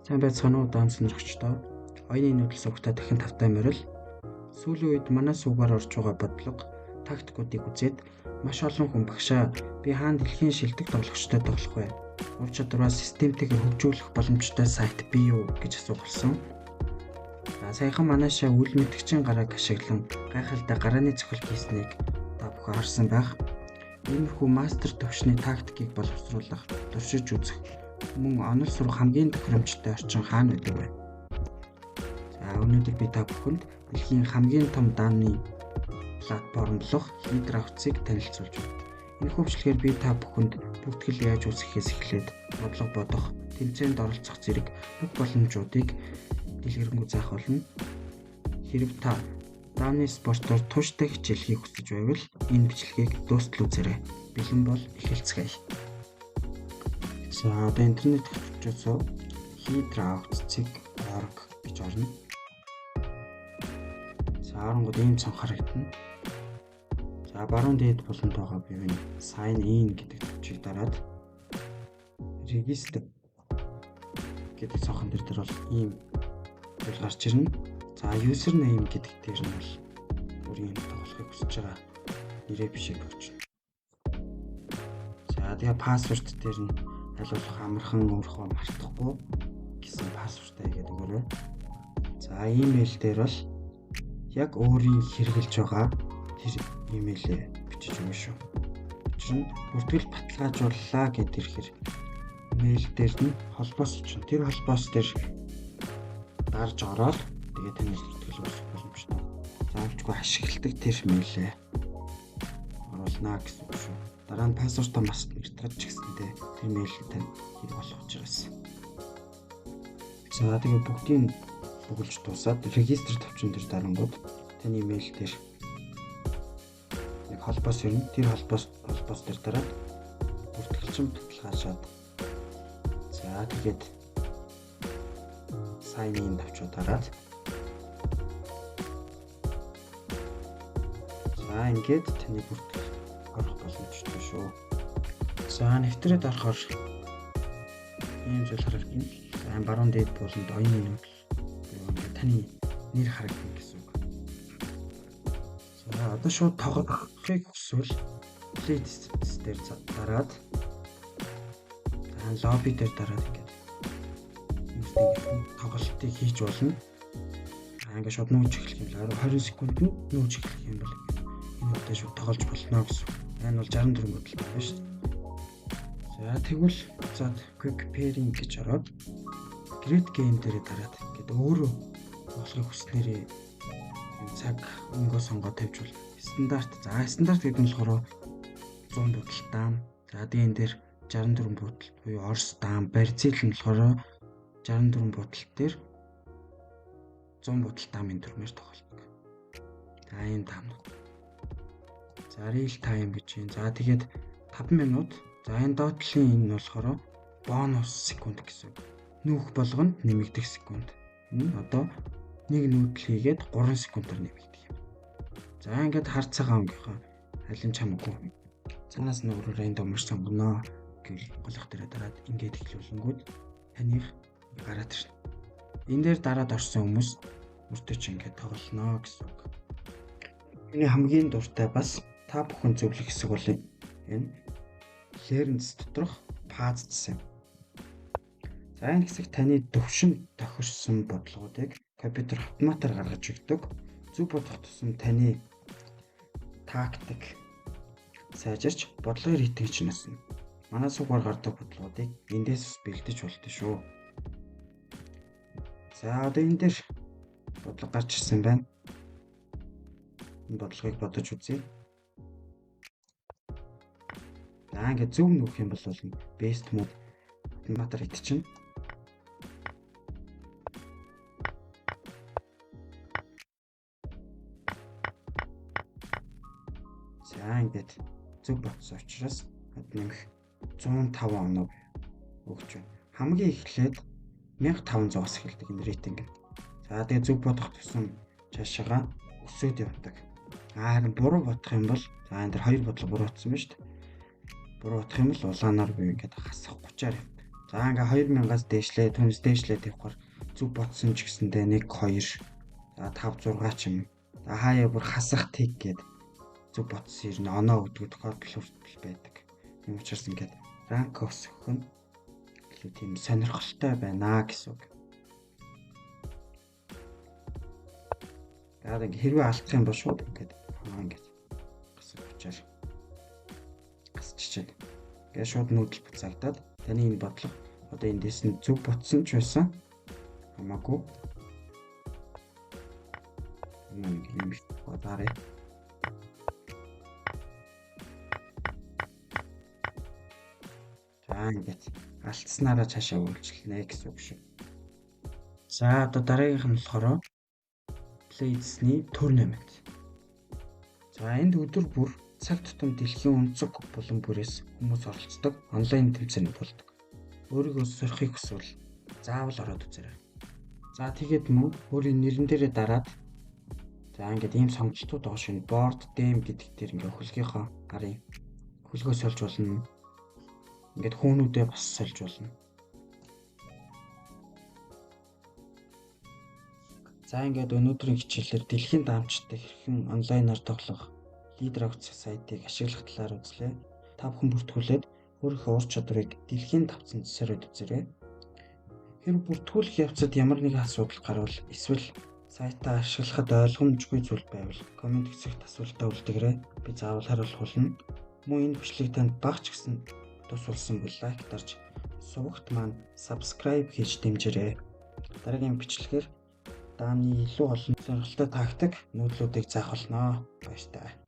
Сайн байцгаана уу даан сонирхчдоо. Оюуны нүүдэл сувгата дахин тавтай морил. Сүүлийн үед манай сувгаар орж байгаа бодлого, тактикуудыг үзээд маш олон хүн багшаа би хаана дэлхийн шилдэг тоглогчтой тоглох вэ? Ур чадвараа системтэйгээр хөгжүүлэх боломжтой сайт бий юу гэж асуусан. Саяхан манаашаа үйл мэдгчийн гарааг ашиглан гайхалтай гарааны цохилт хийснийг та бүхэн харсан байх. Иймэрхүү мастер төвшний тактикийг боловсруулах, туршиж үзэх мөн онол сурах хамгийн тохиромжтой орчин хаана байдаг вэ? Өнөөдөр би та бүхэнд дэлхийн хамгийн том дааны платформ болох Hydra-ыг танилцуулж байна. Энэ хөвчлөгээр би та бүхэнд бүртгэл яаж үүсгэхээс эхлээд бодлого бодох, тэмцээнд оролцох зэрэг бүх боломжуудыг дэлгэрэнгүй заах болно. Хэрв та дааны спортоор тууштай хичээлхийг хүсэж байвал энэ бичлэгийг дуустал үзээрэй. Бэлэн бол эхэлцгээе. За одоо интернет хөтөлбөрөөсөө Hydra.org гэж орно. За орнгод ийм цонх харагдана. За баруун дээд буланд байгаа бивэн sign in гэдэг төвчийг дараад register гэдэг цонхон дээр бол ийм зүйл гарч ирнэ. За username гэдэг дээр нь бол өөрийн тоглохыг хүсэж байгаа нэрээ бишийг өгч. За тэгээ password дээр нь аль болох амархан өөрийнхөө мартахгүй гэсэн пассвортаа хийгээд өгөөрэй. За имэйл дээр бол яг өөрийн хэрэгжилж байгаа тэр имэйлээ бичиж өгнө шүү. Учир нь бүртгэл баталгаажууллаа гэдэг ихээр мэйл дээр нь холбоос чинь тэр холбоос дээр дарж ороод тэгээ таны бүртгэл үүсгэх боломжтой. Заавалжгүй ашигладаг тэр мэйлээ оруулнаа гэсэн үг шүү. Дараа нь пассвортоо мартаж ч гэсэндээ тэр мэйлийг тань хийх болох учраас. За тэгээ бүгдийг бүгэлж дуусаад регистр тавчин дээр дарангууд таны мэйл дээр нэг холбоос ирнэ. Тэр холбоос дээр дараад бүртгэлчин баталгаажаад за тэгээд sign in тавчаа дараад за ингээд таны бүртгэл орох боломжтой шүү. За нэвтрээд орохоор ийм зүйл харагдана. За баруун дээд буланд оюуны нүүдэл таны нэр харагдана гэсэн үг. За одоо шууд тоглохыг хүсвэл playlist дээр дараад лобби дээр дараад ингээд тоглолтыг хийж болно. Ингээд шууд нүүж эхлэх юм л 20 секундэд нүүж эхлэх юм бол энэ удаа шууд тоглож болно гэсэн. Энэ бол 64 модел байна шүү дээ. За тэгвэл буцаад quick pairing гэж ороод great game дээр дараад ингээд өөрөө тоглохыг хүснээрээ цаг өнгөө сонгоод тавьж бол стандарт. За стандарт гэдэг нь болохоор 100 бутал даам. За тэгээ энэ дээр 64 бутал буюу Орос даам. Барзил нь болохоор 64 бутал дээр 100 бутал даамын дүрмээр тоглодог. За энэ даамнууд. За real time гэж юм. За тэгээд 5 минут. За энэ доотлын энэ нь болохоор бонус секунд гэсэн. Нүүх болгонд нэмэгдэх секунд. Энэ одоо нэг нүүдэл хийгээд 3 секундаар нэмэгдэх юм. За ингээд хар цагаан өнгийнхаа алин чамгүй. Цаанаас нь өөрөөр рандом сонгоно гэл голох дээр дараад ингээд эхлүүлэнгүүд таних гараад ирнэ. Энэ дээр дараад орсон хүмүүс өөртөө ч ингээд тоглоно гэсэн үг. Миний хамгийн дуртай бас та бүхэн зөвлөх хэсэг бол энэ Learns доторх Paths юм. За энэ хэсэг таны төвшин тохирсон бодлогуудыг компьютер автоматар гаргаж өгдөг. Зөв бодох тусам таны тактик сайжирч бодлогыг итгэж нэснэ. Манай сувгаар гардаг бодлогуудыг эндээс бэлдэж болдог шүү. За одоо энэ дээр бодлого гарч ирсэн байна. Энэ бодлогыг бодож үзье. За ингээд зөв нүүх юм бол best mode автоматар итчихнэ. За ингээд зөв бодсон учраас нэг 105 оноо өгч байна. Хамгийн эхлээд 1500-аас эхэлдэг энэ рейтинг. За тэгээ зөв бодох тусам цаашаага өсөөд явдаг. Харин буруу бодох юм бол за энэ дээр хоёр бодлого буруу утсан байна шүү дээ. Буруу утах юм бол улаанаар буюу ингээд хасах 30-аар явдаг. За За ингээ 2000-аас дээшлээ, түүнээс дээшлээ тавихаар зүг ботсон ч гэсэндээ 1 2 за 5 6 ч юм. За хаяа бүр хасах тэг гээд зүг ботсон ер нь оноо өгдөг тохиолдол хүртэл байдаг. Тийм учраас ингээд ранк өсгөх нь илүү тийм сонирхолтой байна гэсэн үг. Тэгээд ингээ хэрвээ алдах юм бол шууд ингээд ингээд гасах учраас гасчихжээ. Ингээд шууд нүүдэл буцаагдаад таны энэ бодлого одоо эндээс нь зүг ботсон ч байсан хамаагүй юм бодаарай. За ингээд алдснараа цаашаа үйлчлэнэ гэсэн үг шүү. За одоо дараагийнх нь болохоор Play Disney Tournament. За энд өдөр бүр цаг тутам дэлхийн өнцөг булан бүрээс хүмүүс оролцдог онлайн тэмцээний болдог. Өөрийгөө сурахыг хүсвэл заавал ороод үзээрэй. За тэгээд мөн өөрийн нэрэн дээрээ дараад за ингээд ийм сонголтууд байгаа шүү. Board game гэдэг дээр ингээд хөлгийнхөө гарын хөлгөө сольж болно. Ингээд хүүнүүдээ бас сольж болно. За ингээд өнөөдрийн хичээлээр дэлхийн даамжтай хэрхэн онлайнаар тоглох лидер авцах сайтыг ашиглах талаар үзлээ. Та бүхэн бүртгүүлээд өөрийнхөө ур чадварыг дэлхийн давцан цэсрээд үзээрэй. Хэрвээ бүртгүүлэх явцад ямар нэгэн асуудал гарвал эсвэл сайтаа ашиглахад ойлгомжгүй зүйл байвал комент хэсэгт асуултаа үлдээгээрэй. Би заавал хариулах болно. Мөн энэ бичлэг танд багч гэсэн тус болсон бол лайк дарж сувагт маань subscribe хийж дэмжээрэй. Дараагийн бичлэгээр дааны илүү олон сонирхолтой тактик нүүдлүүдийг заах болно. Баяртай.